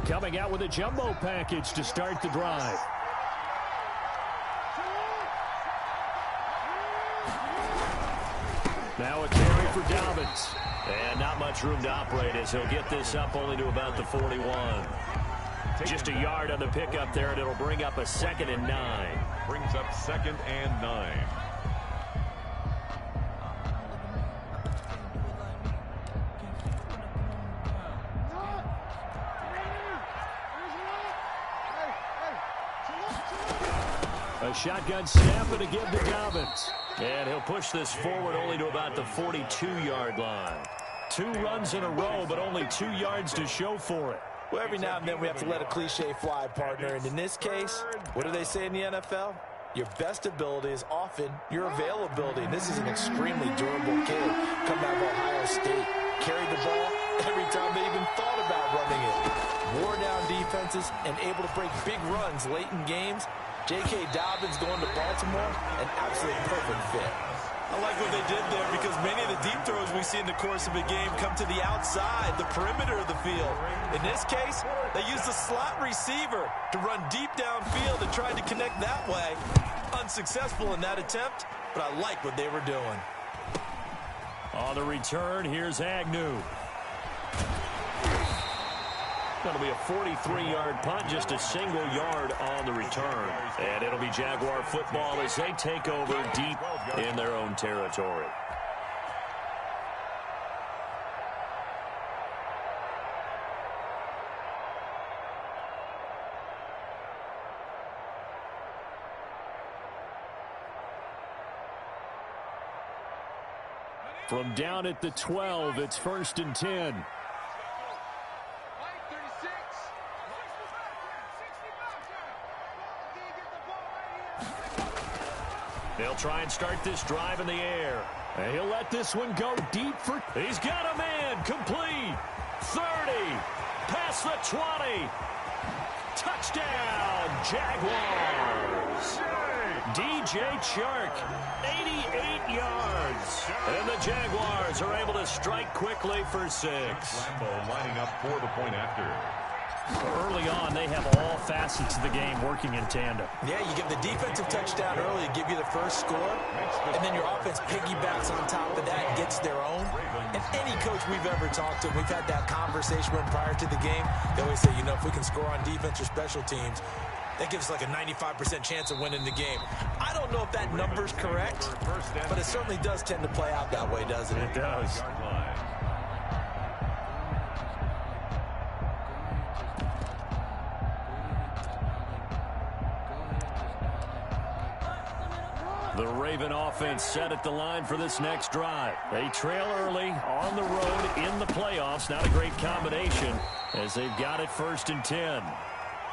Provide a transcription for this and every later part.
Coming out with a jumbo package to start the drive. Now a carry for Dobbins. And not much room to operate as he'll get this up only to about the 41. Just a yard on the pickup there, and it'll bring up a 2nd and 9. Brings up 2nd and 9. A shotgun snap and a give to Dobbins. And he'll push this forward only to about the 42-yard line. 2 runs in a row, but only 2 yards to show for it. Well, every now and then we have to let a cliche fly, partner. And in this case, what do they say in the NFL? Your best ability is often your availability. And this is an extremely durable kid coming out of Ohio State. Carried the ball every time they even thought about running it. Wore down defenses and able to break big runs late in games. J.K. Dobbins going to Baltimore, an absolute perfect fit. I like what they did there because many of the deep throws we see in the course of a game come to the outside, the perimeter of the field. In this case, they used a slot receiver to run deep downfield and tried to connect that way. Unsuccessful in that attempt, but I like what they were doing. On the return, here's Agnew. That'll be a 43-yard punt, just a single yard on the return. And it'll be Jaguar football as they take over deep in their own territory. From down at the 12, it's 1st and 10. They'll try and start this drive in the air. And he'll let this one go deep for... He's got a man. Complete. 30. Past the 20. Touchdown, Jaguars. DJ Chark, 88 yards. And the Jaguars are able to strike quickly for 6. Lambeau lining up for the point after. Early on, they have all facets of the game working in tandem. Yeah, you give the defensive touchdown early to give you the first score, and then your offense piggybacks on top of that and gets their own. And any coach we've ever talked to, we've had that conversation with them prior to the game. They always say, you know, if we can score on defense or special teams, that gives us like a 95% chance of winning the game. I don't know if that number's correct, but it certainly does tend to play out that way, doesn't it? It does. The Raven offense set at the line for this next drive. They trail early on the road in the playoffs. Not a great combination as they've got it 1st and 10.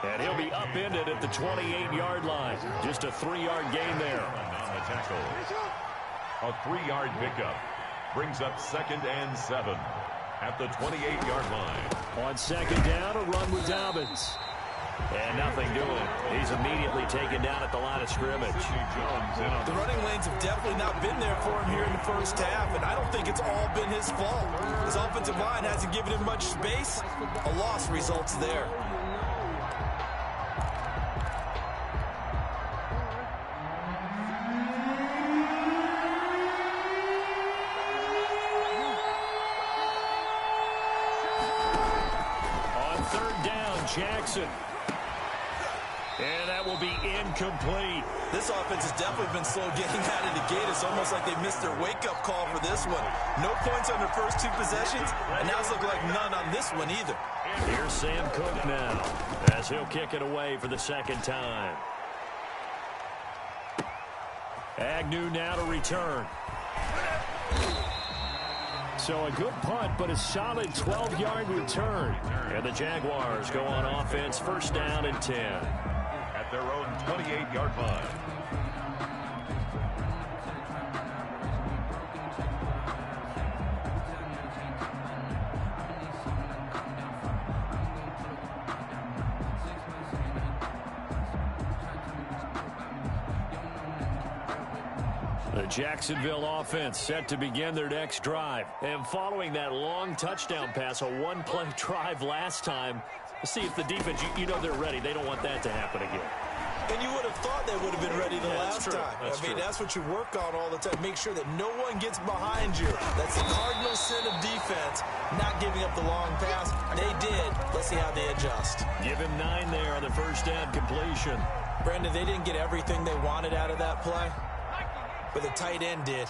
And he'll be upended at the 28-yard line. Just a 3-yard gain there. On the tackle. A 3-yard pickup. Brings up 2nd and 7 at the 28-yard line. On 2nd down, a run with Dobbins. And nothing doing. He's immediately taken down at the line of scrimmage. The running lanes have definitely not been there for him here in the first half, and I don't think it's all been his fault. His offensive line hasn't given him much space. A loss results there. On 3rd down, Jackson. And that will be incomplete. This offense has definitely been slow getting out of the gate. It's almost like they missed their wake-up call for this one. No points on their first 2 possessions, and now it's looking like none on this one either. Here's Sam Cook now as he'll kick it away for the 2nd time. Agnew now to return. So a good punt, but a solid 12-yard return. And the Jaguars go on offense, 1st down and 10. At their own 28-yard line. The Jacksonville offense set to begin their next drive. And following that long touchdown pass, a 1-play drive last time, See if the defense, you know they're ready. They don't want that to happen again. And you would have thought they would have been ready the last time. That's what you work on all the time. Make sure that no one gets behind you. That's the cardinal sin of defense, not giving up the long pass. They did. Let's see how they adjust. Give him 9 there on the first down completion. Brandon, they didn't get everything they wanted out of that play, but the tight end did.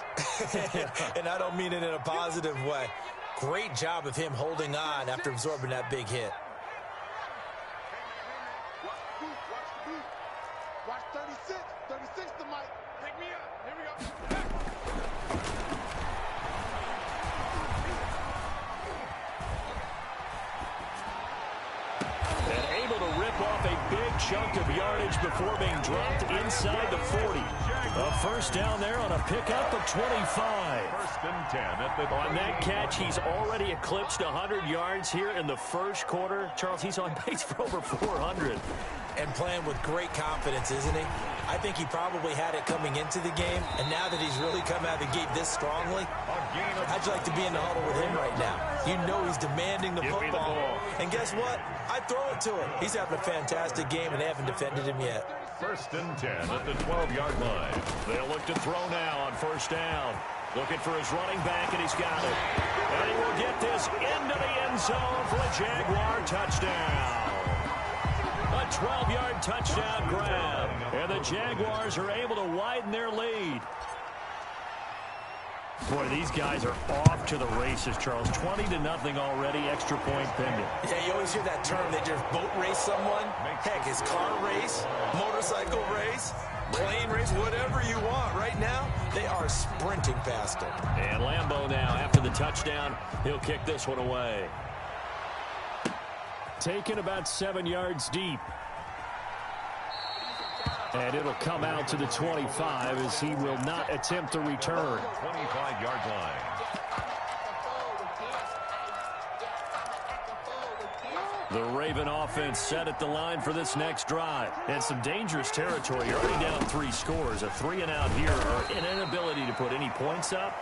And I don't mean it in a positive way. Great job of him holding on after absorbing that big hit. Watch 36. 36 to Mike. Pick me up. Here we go. And able to rip off a big chunk of yardage before being dropped inside the 40. A first down there on a pickup of 25. First and 10 at the On that catch, he's already eclipsed 100 yards here in the first quarter. Charles, he's on pace for over 400. And playing with great confidence, isn't he? I think he probably had it coming into the game, and now that he's really come out of the gate this strongly, I'd like to be in the huddle with him right now. You know he's demanding the football. And guess what? I throw it to him. He's having a fantastic game, and they haven't defended him yet. First and 10 at the 12-yard line. They'll look to throw now on first down. Looking for his running back, and he's got it. And he will get this into the end zone for a Jaguar touchdown. A 12-yard touchdown grab. And the Jaguars are able to widen their lead. Boy, these guys are off to the races, Charles. 20-0 already, extra point pending. Yeah, you always hear that term. They just boat race someone. Heck, it's car race, motorcycle race, plane race, whatever you want. Right now, they are sprinting past them. And Lambeau now, after the touchdown, he'll kick this one away. Taken about 7 yards deep. And it'll come out to the 25 as he will not attempt to return. 25-yard line. The Raven offense set at the line for this next drive. And some dangerous territory. You're already down 3 scores. A 3-and-out here or an inability to put any points up.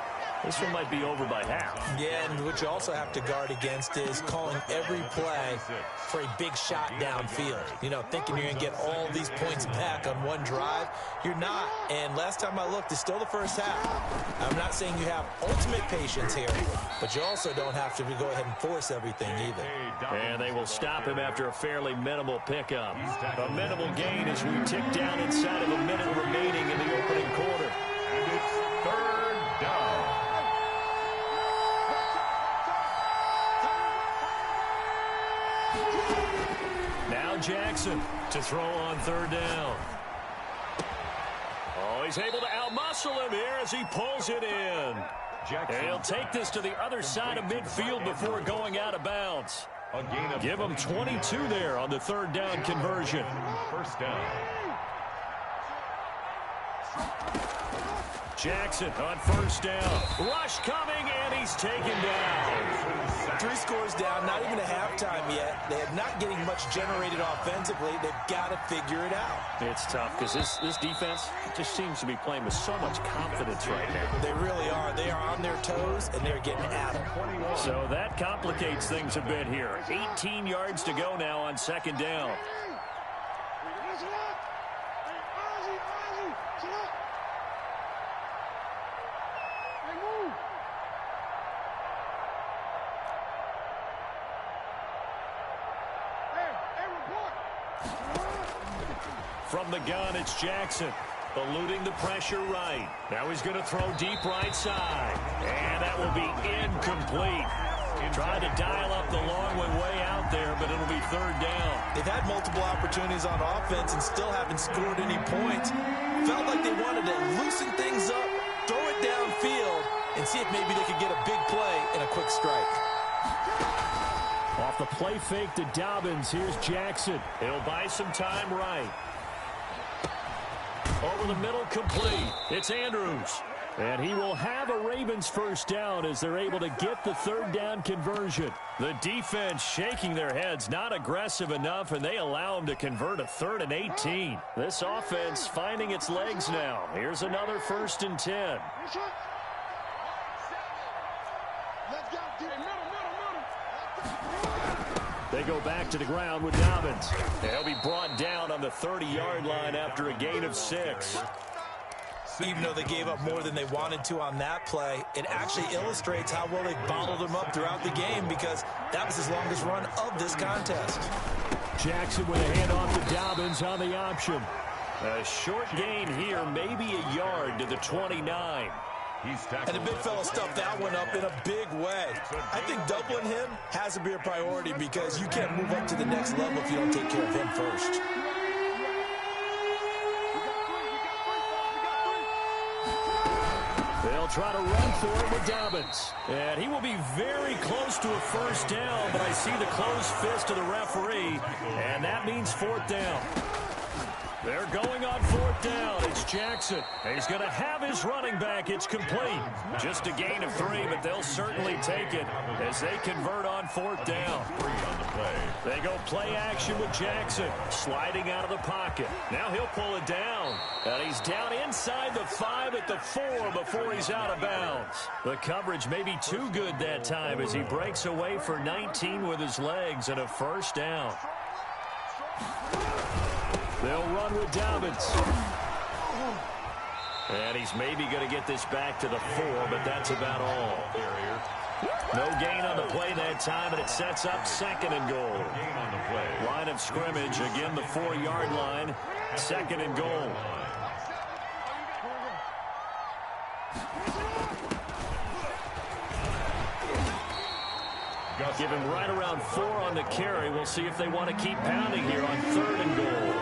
This one might be over by half. Yeah, and what you also have to guard against is calling every play for a big shot downfield. You know, thinking you're going to get all these points back on one drive. You're not. And last time I looked, it's still the first half. I'm not saying you have ultimate patience here, but you also don't have to go ahead and force everything either. And they will stop him after a fairly minimal pickup. A minimal gain as we tick down inside of a minute remaining in the opening quarter. And it's third down. Now Jackson to throw on third down. Oh, he's able to outmuscle him here as he pulls it in. And he'll take this to the other side of midfield before going out of bounds. Give him 22 there on the third down conversion. First down. Jackson on first down. Rush coming, and he's taken down. 3 scores down, not even a halftime yet. They are not getting much generated offensively. They've got to figure it out. It's tough because this defense just seems to be playing with so much confidence right now. They really are. They are on their toes, and they're getting at them. So that complicates things a bit here. 18 yards to go now on second down. From the gun, it's Jackson. Eluding the pressure right. Now he's going to throw deep right side. And that will be incomplete. Trying to dial up the long one way out there, but it'll be third down. They've had multiple opportunities on offense and still haven't scored any points. Felt like they wanted to loosen things up, throw it downfield, and see if maybe they could get a big play and a quick strike. Off the play fake to Dobbins, here's Jackson. He'll buy some time right. Over the middle, complete. It's Andrews. And he will have a Ravens first down as they're able to get the third down conversion. The defense shaking their heads, not aggressive enough, and they allow him to convert a 3rd and 18. This offense finding its legs now. Here's another 1st and 10. They go back to the ground with Dobbins. They'll be brought down on the 30-yard line after a gain of 6. Even though they gave up more than they wanted to on that play, it actually illustrates how well they bottled them up throughout the game because that was his longest run of this contest. Jackson with a handoff to Dobbins on the option. A short gain here, maybe a yard to the 29. And the big fella stuffed that one up in a big way. I think doubling him has to be a priority because you can't move up to the next level if you don't take care of him first. They'll try to run for it with Dobbins. And he will be very close to a first down, but I see the closed fist of the referee, and that means 4th down. They're going on 4th down. It's Jackson. He's going to have his running back. It's complete. Just a gain of 3, but they'll certainly take it as they convert on 4th down. They go play action with Jackson, sliding out of the pocket. Now he'll pull it down. And he's down inside the 5 at the 4 before he's out of bounds. The coverage may be too good that time as he breaks away for 19 with his legs and a first down. They'll run with Dobbins. And he's maybe going to get this back to the 4, but that's about all. No gain on the play that time, and it sets up 2nd and goal. Line of scrimmage, again the 4-yard line, 2nd and goal. Give him right around 4 on the carry. We'll see if they want to keep pounding here on 3rd and goal.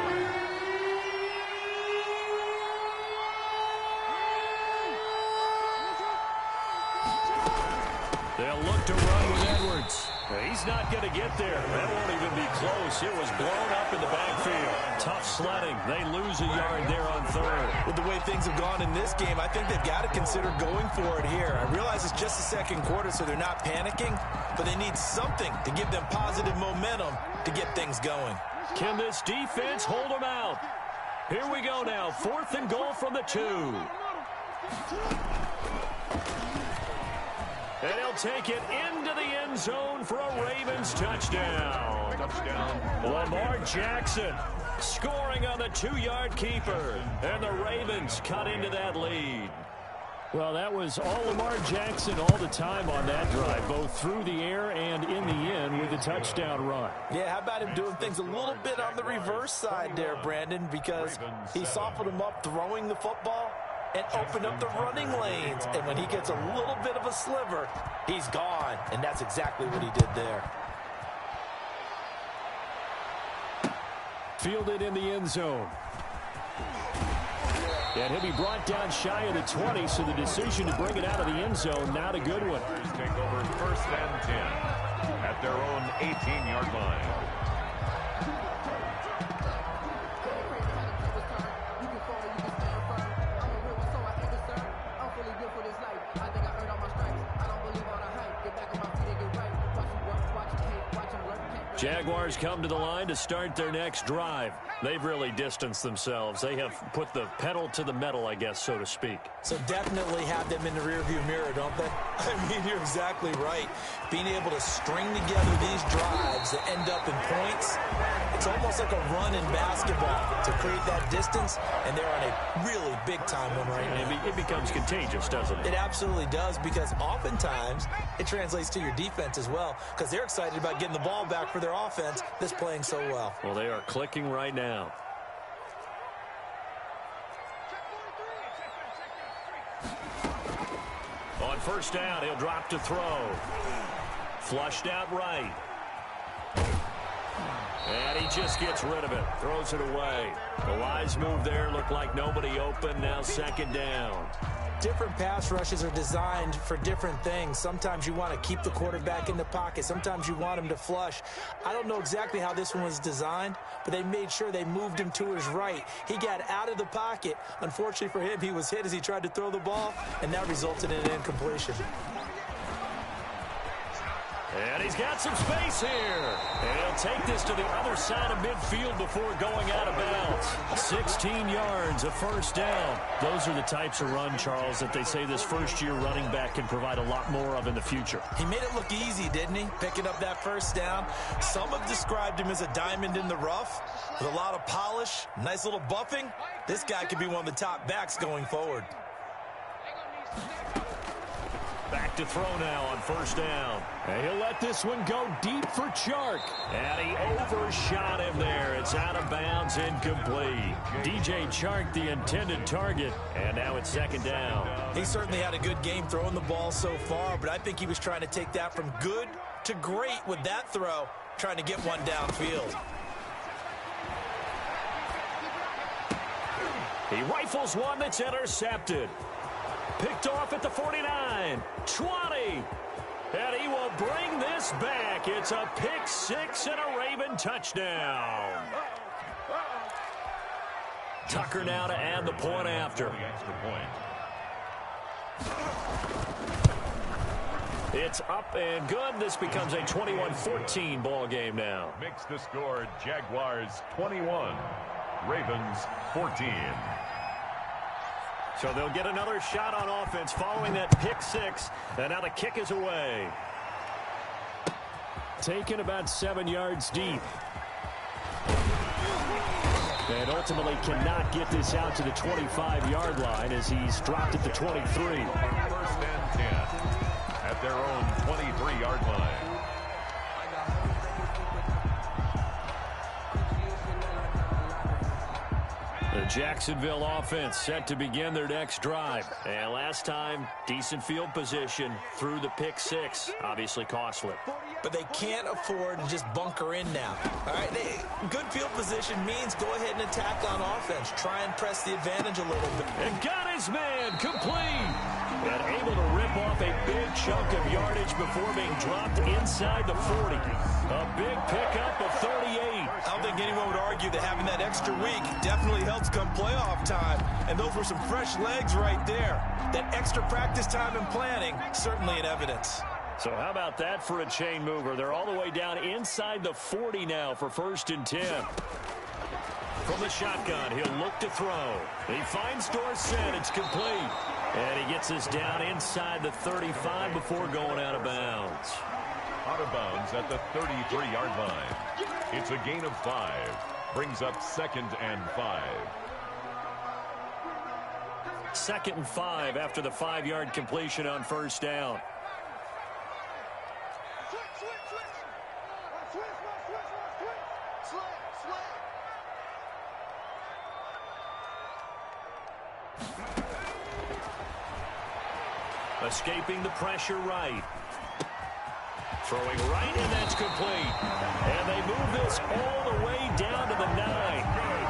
They'll look to run with Edwards. He's not going to get there. That won't even be close. It was blown up in the backfield. Tough sledding. They lose a yard there on 3rd. With the way things have gone in this game, I think they've got to consider going for it here. I realize it's just the 2nd quarter, so they're not panicking, but they need something to give them positive momentum to get things going. Can this defense hold them out? Here we go now. 4th and goal from the 2. And he'll take it into the end zone for a Ravens touchdown. Lamar Jackson scoring on the 2-yard keeper. And the Ravens cut into that lead. Well, that was all Lamar Jackson all the time on that drive, both through the air and in the end with a touchdown run. Yeah, how about him doing things a little bit on the reverse side there, Brandon, because he softened him up throwing the football and opened up the running lanes. And when he gets a little bit of a sliver, he's gone. And that's exactly what he did there. Fielded in the end zone. And he'll be brought down shy of the 20, so the decision to bring it out of the end zone, not a good one. Take over 1st and 10 at their own 18-yard line. Jaguars come to the line to start their next drive. They've really distanced themselves. They have put the pedal to the metal, I guess, so to speak. So definitely have them in the rearview mirror, don't they? I mean, you're exactly right. Being able to string together these drives that end up in points, it's almost like a run in basketball to create that distance, and they're on a really big-time one right now. It becomes contagious, doesn't it? It absolutely does, because oftentimes it translates to your defense as well, because they're excited about getting the ball back for their offense that's playing so well. Well, they are clicking right now. On 1st down, he'll drop to throw. Flushed out right. And he just gets rid of it. Throws it away. The wise move there. Looked like nobody open. Now 2nd down. Different pass rushes are designed for different things. Sometimes you want to keep the quarterback in the pocket. Sometimes you want him to flush. I don't know exactly how this one was designed, but they made sure they moved him to his right. He got out of the pocket. Unfortunately for him, he was hit as he tried to throw the ball, and that resulted in an incompletion. And he's got some space here. And he'll take this to the other side of midfield before going out of bounds. 16 yards, a first down. Those are the types of run, Charles, that they say this first-year running back can provide a lot more of in the future. He made it look easy, didn't he? Picking up that first down. Some have described him as a diamond in the rough with a lot of polish, nice little buffing. This guy could be one of the top backs going forward. Back to throw now on first down. And he'll let this one go deep for Chark. And he overshot him there. It's out of bounds, incomplete. DJ Chark, the intended target. And now it's second down. He certainly had a good game throwing the ball so far, but I think he was trying to take that from good to great with that throw, trying to get one downfield. He rifles one that's intercepted. Picked off at the 49, 20, and he will bring this back. It's a pick six and a Raven touchdown. Tucker now to add the point after. It's up and good. This becomes a 21-14 ball game now. Makes the score Jaguars 21, Ravens 14. So they'll get another shot on offense following that pick six. And now the kick is away. Taken about 7 yards deep. And ultimately cannot get this out to the 25-yard line as he's dropped at the 23. First and 10 at their own 23-yard line. The Jacksonville offense set to begin their next drive. And last time, decent field position through the pick six. Obviously costly. But they can't afford to just bunker in now. All right, good field position means go ahead and attack on offense. Try and press the advantage a little bit. And got his man complete. And able to rip off a big chunk of yardage before being dropped inside the 40. A big pickup of 38. I don't think anyone would argue that having that extra week definitely helps come playoff time. And those were some fresh legs right there. That extra practice time and planning, certainly in evidence. So how about that for a chain mover? They're all the way down inside the 40 now for first and 10. From the shotgun, he'll look to throw. He finds Dorsett. It's complete. And he gets us down inside the 35 before going out of bounds. Out of bounds at the 33-yard line. It's a gain of 5. Brings up 2nd and 5. 2nd and 5 after the 5-yard completion on first down. Escaping the pressure right. Throwing right, and that's complete. And they move this all the way down to the 9.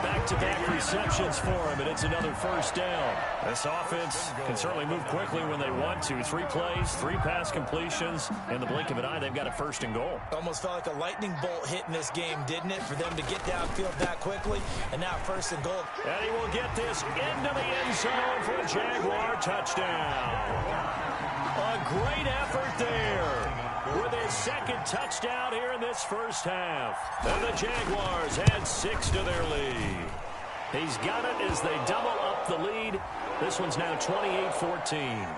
Back-to-back receptions for him, and it's another first down. This offense can certainly move quickly when they want to. 3 plays, 3 pass completions. In the blink of an eye, they've got a first and goal. Almost felt like a lightning bolt hit in this game, didn't it? For them to get downfield that quickly, and now first and goal. And he will get this into the end zone for a Jaguar touchdown. A great effort there with his 2nd touchdown here in this first half. And the Jaguars add 6 to their lead. He's got it as they double up the lead. This one's now 28-14.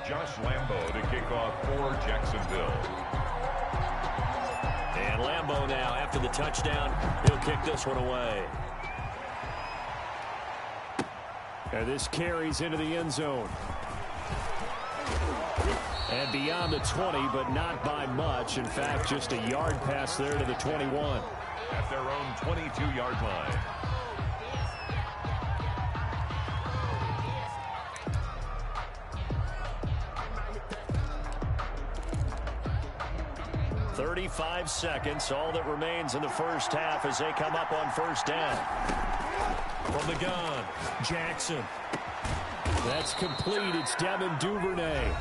Josh Lambo to kick off for Jacksonville. And Lambo now, after the touchdown, he'll kick this one away. And this carries into the end zone. And beyond the 20, but not by much. In fact, just a yard pass there to the 21. At their own 22-yard line. "35 seconds, all that remains in the first half as they come up on first down. From the gun, Jackson. That's complete. It's Devin Duvernay.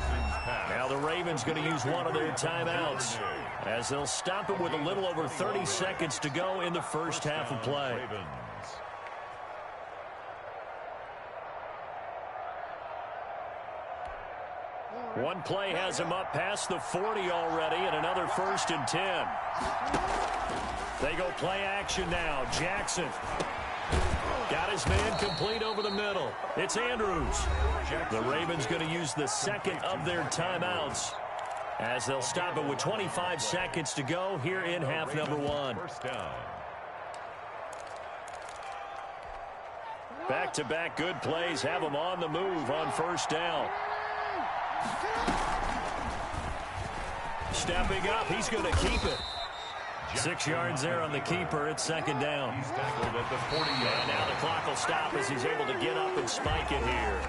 Now the Ravens going to use one of their timeouts as they'll stop it with a little over 30 seconds to go in the first half of play. One play has him up past the 40 already, and another 1st and 10. They go play action now. Jackson got his man complete over the middle. It's Andrews. The Ravens going to use the second of their timeouts as they'll stop it with 25 seconds to go here in half number 1. First down. Back-to-back good plays have them on the move on 1st down. Stepping up, he's going to keep it. 6 yards there on the keeper. It's 2nd down. He's tackled at the 40-yard And now the clock will stop as he's able to get up and spike it here.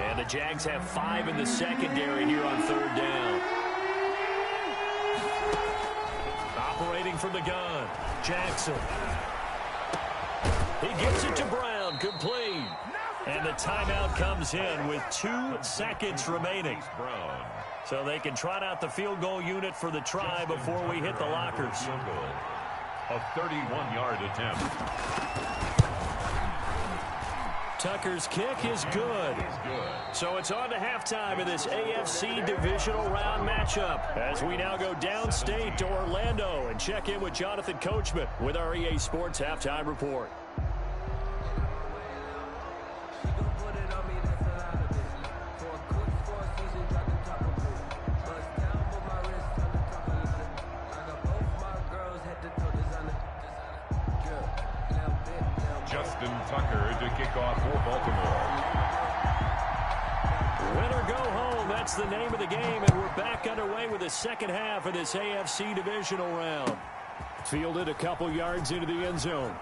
And the Jags have 5 in the secondary here on 3rd down. Operating from the gun, Jackson. He gets it to Brown, complete. And the timeout comes in with 2 seconds remaining. Brown. So they can trot out the field goal unit for the try before we hit the lockers. A 31-yard attempt. Tucker's kick is good. So it's on to halftime in this AFC divisional round matchup as we now go downstate to Orlando and check in with Jonathan Coachman with our EA Sports Halftime Report. Tucker to kick off for Baltimore. Win or go home, that's the name of the game, and we're back underway with the second half of this AFC divisional round. Fielded a couple yards into the end zone.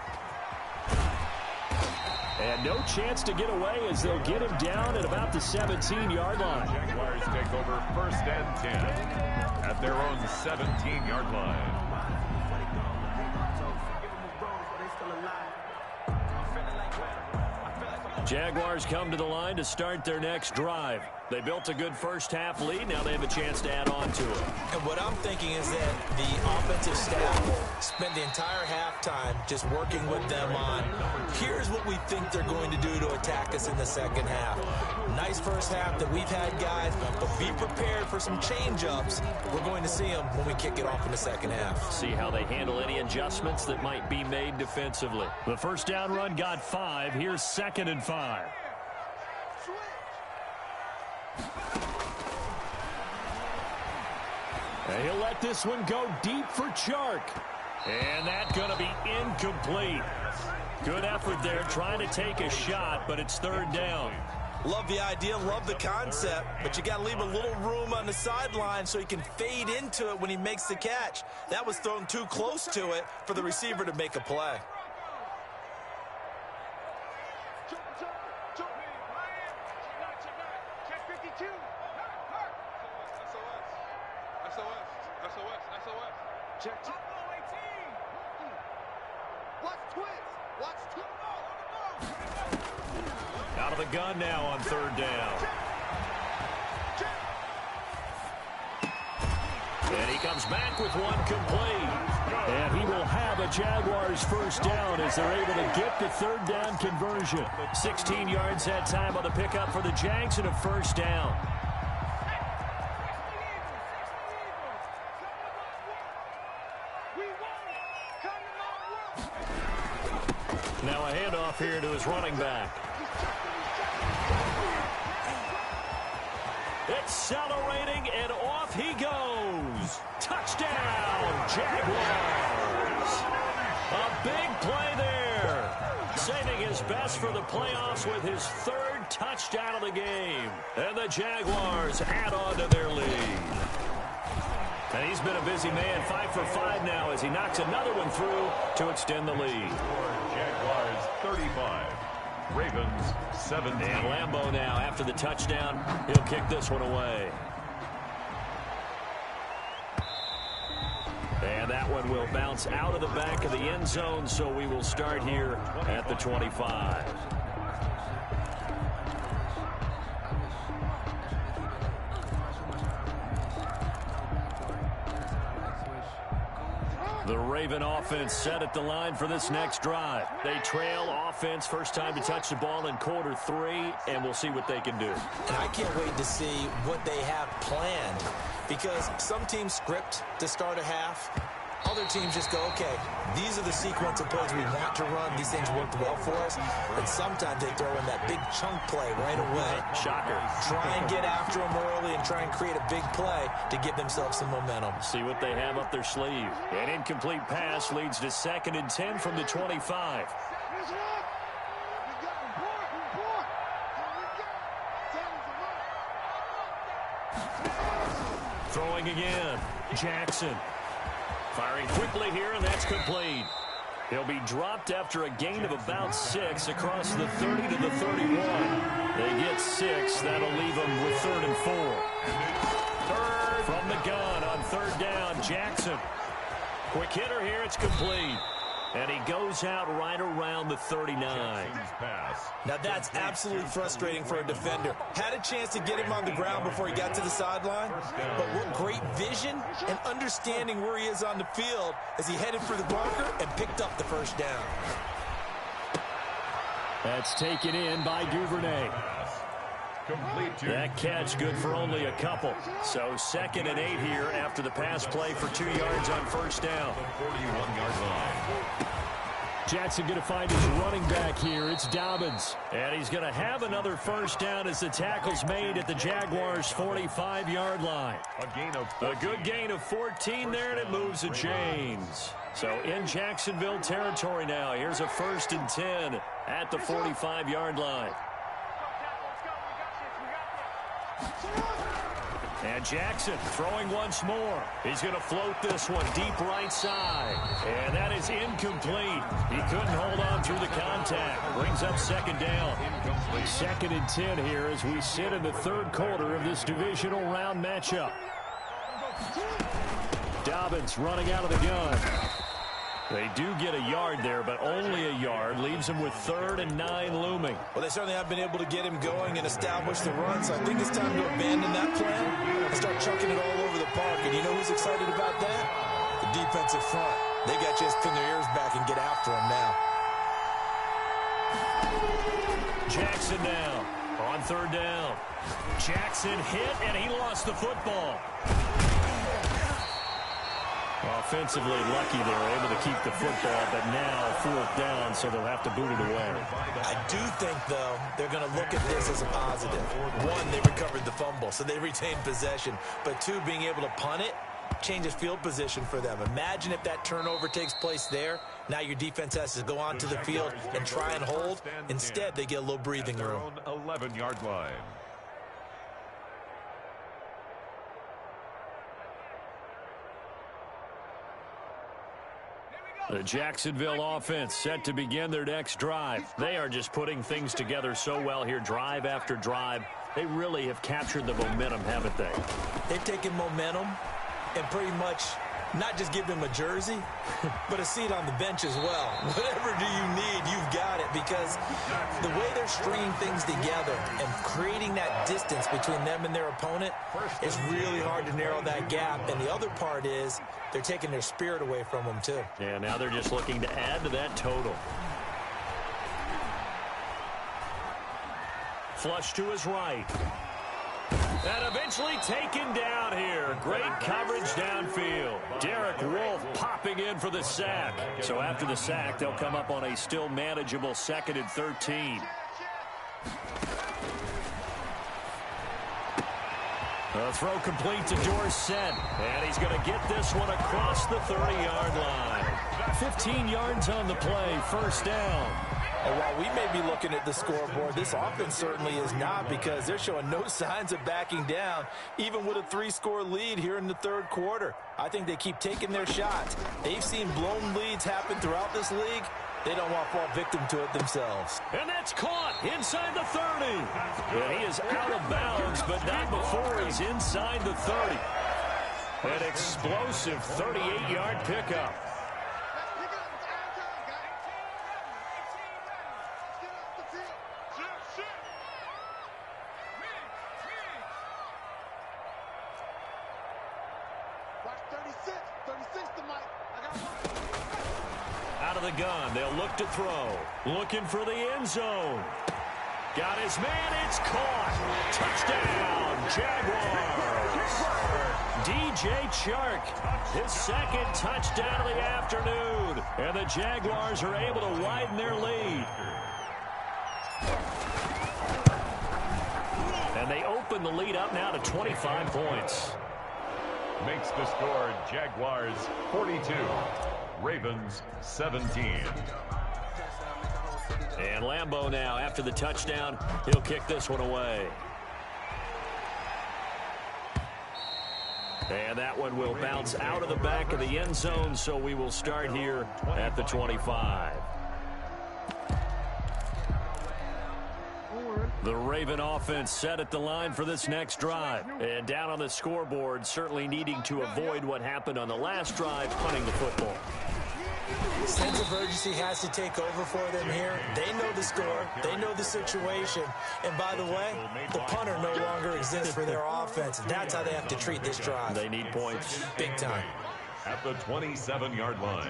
And no chance to get away as they'll get him down at about the 17-yard line. Jaguars take over 1st and 10 at their own 17-yard line. Jaguars come to the line to start their next drive. They built a good first half lead. Now they have a chance to add on to it. And what I'm thinking is that the offensive staff spent the entire halftime just working with them on, here's what we think they're going to do to attack us in the second half. Nice first half that we've had, guys, but be prepared for some change-ups. We're going to see them when we kick it off in the second half. See how they handle any adjustments that might be made defensively. The first down run got 5. Here's 2nd and 5. And he'll let this one go deep for Chark. And that's going to be incomplete. Good effort there trying to take a shot, but it's 3rd down. Love the idea, love the concept, but you got to leave a little room on the sideline so he can fade into it when he makes the catch. That was thrown too close to it for the receiver to make a play. Check. Watch twist. Watch twist. Out of the gun now on 3rd down. And he comes back with one complete. And he will have a Jaguars first down as they're able to get the 3rd down conversion. 16 yards that time on the pickup for the Jags and a first down. Now a handoff here to his running back. Accelerating, and off he goes. Touchdown, Jaguars. A big play there. Saving his best for the playoffs with his 3rd touchdown of the game. And the Jaguars add on to their lead. And he's been a busy man, 5 for 5 now as he knocks another one through to extend the lead. Jaguars 35, Ravens 17. And Lambeau now, after the touchdown, he'll kick this one away. And that one will bounce out of the back of the end zone, so we will start here at the 25. The Raven offense set at the line for this next drive. They trail offense, first time to touch the ball in quarter 3, and we'll see what they can do. And I can't wait to see what they have planned, because some teams script to start a half. Other teams just go, okay, these are the sequence of plays we want to run. These things worked well for us. But sometimes they throw in that big chunk play right away. Shocker. Try and get after them early and try and create a big play to give themselves some momentum. See what they have up their sleeve. An incomplete pass leads to 2nd and 10 from the 25. Throwing again. Jackson. Firing quickly here, and that's complete. He'll be dropped after a gain of about 6 across the 30 to the 31. They get 6. That'll leave them with 3rd and 4. Third from the gun on 3rd down. Jackson. Quick hitter here. It's complete. And he goes out right around the 39. Now that's absolutely frustrating for a defender. Had a chance to get him on the ground before he got to the sideline, but what great vision and understanding where he is on the field as he headed for the bunker and picked up the first down. That's taken in by Duvernay. That catch good for only a couple. So 2nd and 8 here after the pass play for 2 yards on first down. 41-yard line. Jackson going to find his running back here. It's Dobbins. And he's going to have another first down as the tackle's made at the Jaguars' 45-yard line. A good gain of 14 there, and it moves the chains. So in Jacksonville territory now. Here's a 1st and 10 at the 45-yard line. And Jackson throwing once more. He's going to float this one deep right side. And that is incomplete. He couldn't hold on through the contact. Brings up 2nd down. 2nd and 10 here as we sit in the 3rd quarter of this divisional round matchup. Dobbins running out of the gun. They do get a yard there, but only a yard. Leaves him with 3rd and 9 looming. Well, they certainly have been able to get him going and establish the run, so I think it's time to abandon that plan and start chucking it all over the park. And you know who's excited about that? The defensive front. They got to just pin their ears back and get after him now. Jackson now on 3rd down. Jackson hit, and he lost the football. Offensively lucky they were able to keep the football, but now 4th down, so they'll have to boot it away. I do think, though, they're going to look at this as a positive. 1, they recovered the fumble, so they retained possession. But 2, being able to punt it changes field position for them. Imagine if that turnover takes place there. Now your defense has to go onto the field and try and hold. Instead, they get a little breathing room. 11-yard line. The Jacksonville offense set to begin their next drive. They are just putting things together so well here, drive after drive. They really have captured the momentum, haven't they? They've taken momentum and pretty much not just give them a jersey, but a seat on the bench as well. Whatever do you need, you've got it, because the way they're stringing things together and creating that distance between them and their opponent is really hard to narrow that gap. And the other part is they're taking their spirit away from them, too. Yeah, now they're just looking to add to that total. Flush to his right. And eventually taken down here. Great coverage downfield. Derek Wolfe popping in for the sack. So after the sack, they'll come up on a still manageable 2nd and 13. A throw complete to Dorsett. And he's going to get this one across the 30-yard line. 15 yards on the play, 1st down. And while we may be looking at the scoreboard, this offense certainly is not, because they're showing no signs of backing down, even with a 3-score lead here in the 3rd quarter. I think they keep taking their shots. They've seen blown leads happen throughout this league. They don't want to fall victim to it themselves. And that's caught inside the 30. And he is out of bounds, but not before he's inside the 30. An explosive 38-yard pickup. Watch 36 to Mike. Out of the gun, they'll look to throw. Looking for the end zone. Got his man, it's caught. Touchdown, Jaguars. DJ Chark, his second touchdown of the afternoon. And the Jaguars are able to widen their lead. And they open the lead up now to 25 points. Makes the score Jaguars 42, Ravens 17. And Lambeau now, after the touchdown, he'll kick this one away. And that one will bounce out of the back of the end zone, so we will start here at the 25. The Raven offense set at the line for this next drive. And down on the scoreboard, certainly needing to avoid what happened on the last drive, punting the football. Sense of urgency has to take over for them here. They know the score. They know the situation. And by the way, the punter no longer exists for their offense. That's how they have to treat this drive. They need points. Big time. At the 27-yard line.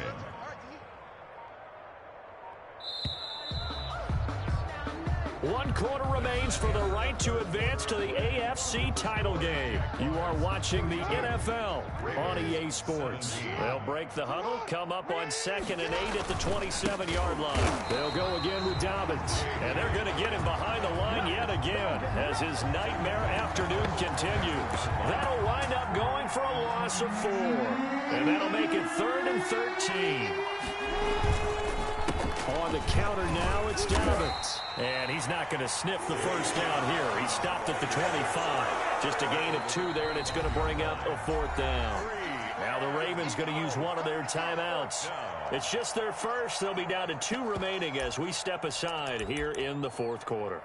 One quarter remains for the right to advance to the AFC title game. You are watching the NFL on EA Sports. They'll break the huddle, come up on 2nd and 8 at the 27-yard line. They'll go again with Dobbins, and they're going to get him behind the line yet again as his nightmare afternoon continues. That'll wind up going for a loss of 4, and that'll make it 3rd and 13. On the counter now, it's Dobbins. And he's not going to sniff the first down here. He stopped at the 25. Just a gain of 2 there, and it's going to bring up a 4th down. Now the Ravens going to use one of their timeouts. It's just their first. They'll be down to 2 remaining as we step aside here in the 4th quarter.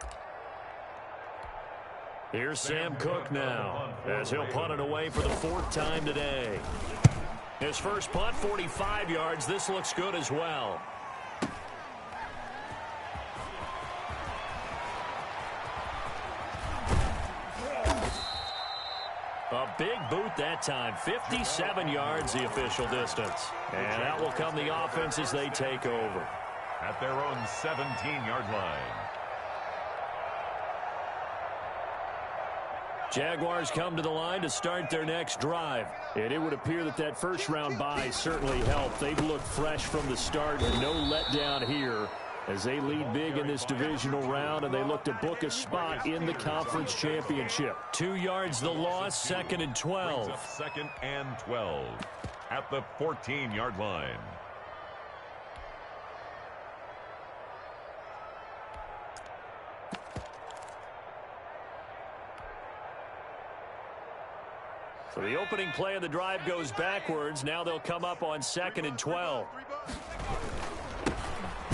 Here's Sam Cook now as he'll punt it away for the 4th time today. His first punt, 45 yards. This looks good as well. A big boot that time. 57 yards the official distance. And that will come the offense as they take over. At their own 17-yard line. Jaguars come to the line to start their next drive. And it would appear that that first-round bye certainly helped. They've looked fresh from the start and no letdown here as they lead big in this divisional round, and they look to book a spot in the conference championship. 2 yards the loss, 2nd and 12. 2nd and 12 at the 14-yard line. So the opening play of the drive goes backwards. Now they'll come up on 2nd and 12.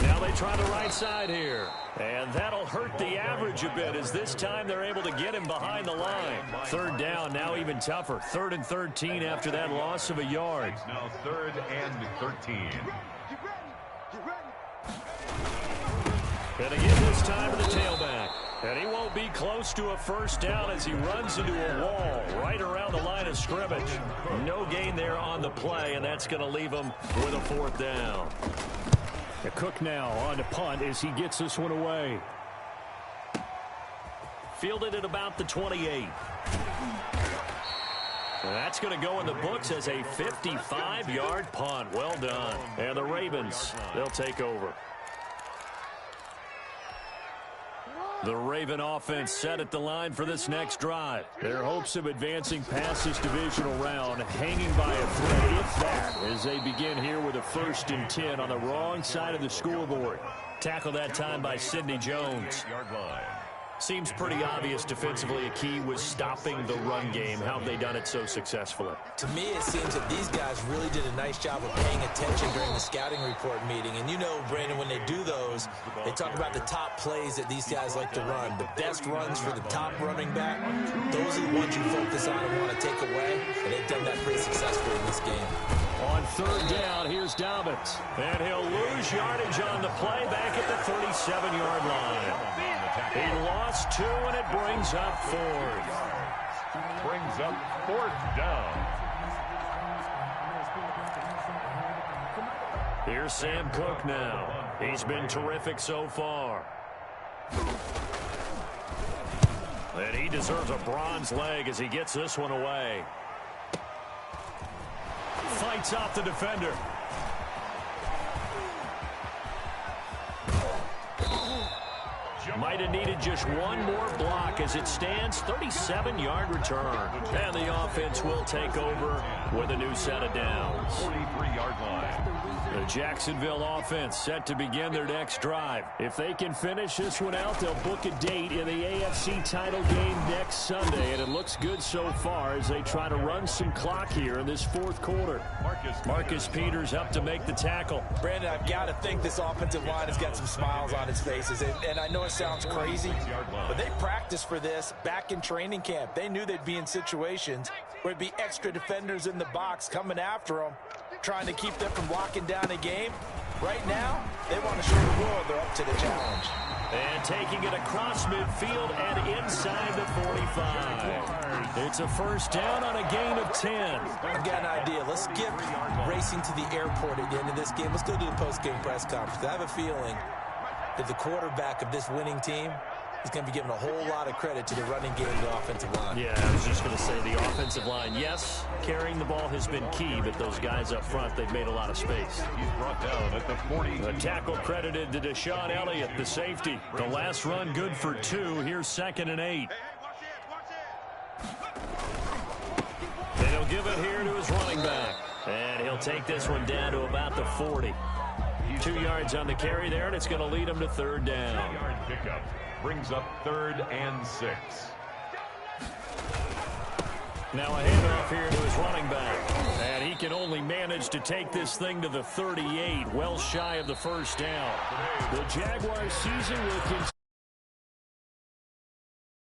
Now they try the right side here. And that'll hurt the average a bit as this time they're able to get him behind the line. 3rd down, now even tougher. 3rd and 13 after that loss of a yard. Now 3rd and 13. And again this time to the tailback. And he won't be close to a first down as he runs into a wall right around the line of scrimmage. No gain there on the play, and that's going to leave him with a 4th down. Cook now on the punt as he gets this one away. Fielded at about the 28. And that's going to go in the books as a 55-yard punt. Well done. And the Ravens, they'll take over. The Raven offense set at the line for this next drive. Their hopes of advancing past this divisional round hanging by a thread, if that, as they begin here with a 1st and 10 on the wrong side of the scoreboard. Tackle that time by Sidney Jones. Seems pretty obvious defensively a key was stopping the run game. How have they done it so successfully? To me, it seems that these guys really did a nice job of paying attention during the scouting report meeting. And you know, Brandon, when they do those, they talk about the top plays that these guys like to run. The best runs for the top running back, those are the ones you focus on and want to take away. And they've done that pretty successfully in this game. On 3rd down, here's Dobbins. And he'll lose yardage on the play back at the 37-yard line. He lost 2, and it brings up 4th. Brings up 4th down. Here's Sam Cook now. He's been terrific so far. And he deserves a bronze leg as he gets this one away. Fights off the defender. Might have needed just one more block as it stands. 37-yard return. And the offense will take over with a new set of downs. 43-yard line. The Jacksonville offense set to begin their next drive. If they can finish this one out, they'll book a date in the AFC title game next Sunday. And it looks good so far as they try to run some clock here in this fourth quarter. Marcus Peters up to make the tackle. Brandon, I've got to think this offensive line has got some smiles on its faces. And I know it sounds crazy, but they practiced for this back in training camp. They knew they'd be in situations where it'd be extra defenders in the box coming after them, trying to keep them from locking down a game. Right now, they want to show the world they're up to the challenge. And taking it across midfield and inside the 45. It's a first down on a gain of 10. I've got an idea. Let's skip racing to the airport at the end of this game. Let's go do the post-game press conference. I have a feeling that the quarterback of this winning team is going to be given a whole lot of credit to the running game and the offensive line. Yeah, I was just going to say the offensive line, yes, carrying the ball has been key, but those guys up front, they've made a lot of space. He's brought down at the 40. The tackle credited to Deshaun Elliott, the safety. The last run good for 2. Here's 2nd and 8. And he'll give it here to his running back. And he'll take this one down to about the 40. 2 yards on the carry there, and it's going to lead him to 3rd down. 2-yard pickup brings up 3rd and 6. Now a handoff here to his running back. And he can only manage to take this thing to the 38, well shy of the first down. The Jaguars season will continue.